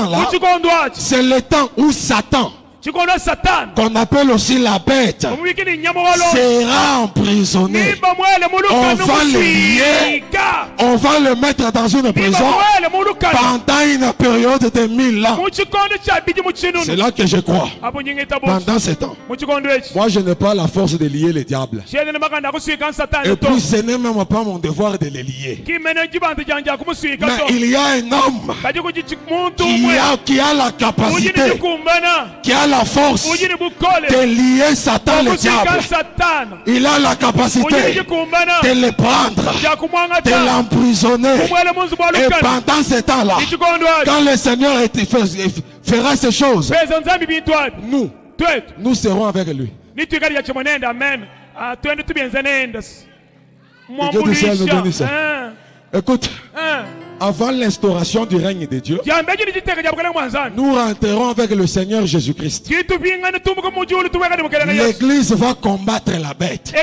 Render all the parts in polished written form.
temps-là, c'est le temps où Satan, qu'on appelle aussi la bête, sera emprisonné. On va le lier, on va le mettre dans une prison pendant une période de 1000 ans. C'est là que je crois. Pendant ce temps, moi je n'ai pas la force de lier le diable. Et puis ce n'est même pas mon devoir de le lier. Mais il y a un homme qui a la capacité, qui a la force de lier Satan le diable. Il a la capacité de le prendre, de l'emprisonner. Et pendant ce temps-là, quand le Seigneur fera ces choses, nous serons avec lui. Que Dieu du ciel nous bénisse. Écoute, avant l'instauration du règne de Dieu, nous rentrerons avec le Seigneur Jésus-Christ. L'église va combattre la bête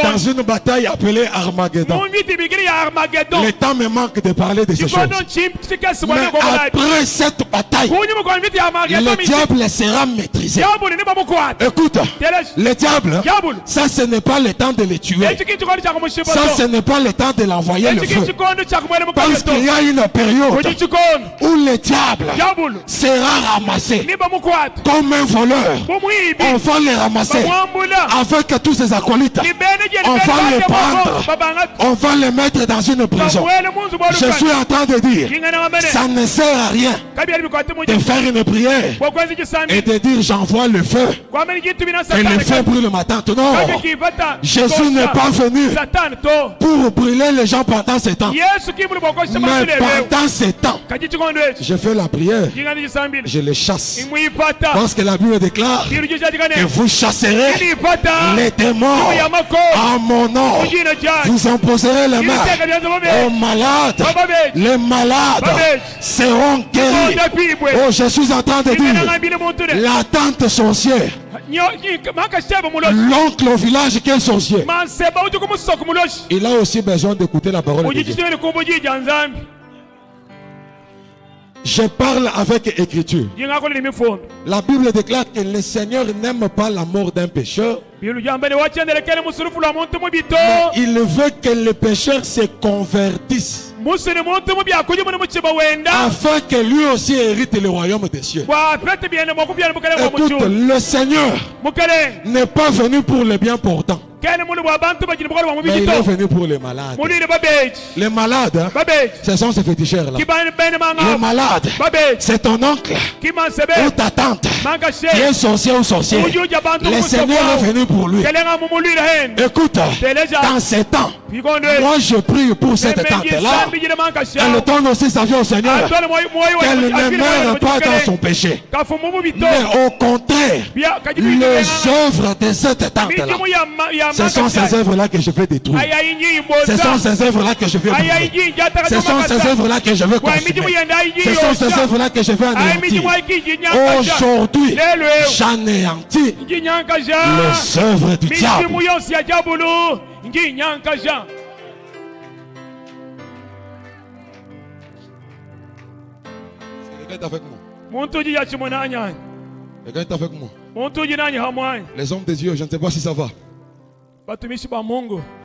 dans une bataille appelée Armageddon. Le temps me manque de parler de ces choses. Mais après cette bataille, le diable sera maîtrisé. Écoute, le diable, ça ce n'est pas le temps de le tuer. Ça ce n'est pas le temps de l'envoyer le feu. Parce qu'il y a une période où le diable sera ramassé comme un voleur. On va le ramasser avec tous ses acolytes. On va le prendre, on va le mettre dans une prison. Je suis en train de dire, ça ne sert à rien de faire une prière et de dire j'envoie le feu et le feu brûle ma tente. Non, Jésus n'est pas venu pour brûler les gens pendant ce temps. Mais pendant ce temps, je fais la prière, je les chasse. Parce que la Bible déclare que vous chasserez les démons en mon nom. Vous imposerez les mains aux malades. Les malades seront guéris. Oh, je suis en train de dire, la tante sorcière, l'oncle au village qui est sorcier, il a aussi besoin d'écouter la parole de Dieu. Je parle avec écriture. La Bible déclare que le Seigneur n'aime pas la mort d'un pécheur, mais il veut que le pécheur se convertisse afin que lui aussi hérite le royaume des cieux. Écoute, le Seigneur n'est pas venu pour les bien portants, mais il est venu pour les malades. Les malades, ce sont ces féticheurs là. Les malades, c'est ton oncle ou ta tante qui est sorcier ou sorcier. Le Seigneur est venu pour lui. Écoute, dans ces temps, moi je prie pour cette tante là, qu'elle donne aussi sa vie au Seigneur, qu'elle ne meure pas dans son péché, mais au contraire, les œuvres de cette tante là, ce sont ces œuvres-là que je veux détruire. Ce sont ces œuvres-là que je veux brûler. Ce sont ces œuvres-là que je veux consumer. Ce sont ces œuvres-là que je veux anéantir. Aujourd'hui, j'anéantis les œuvres du diable. Quelqu'un est avec moi. Quelqu'un est avec moi. Les hommes de Dieu, je ne sais pas si ça va.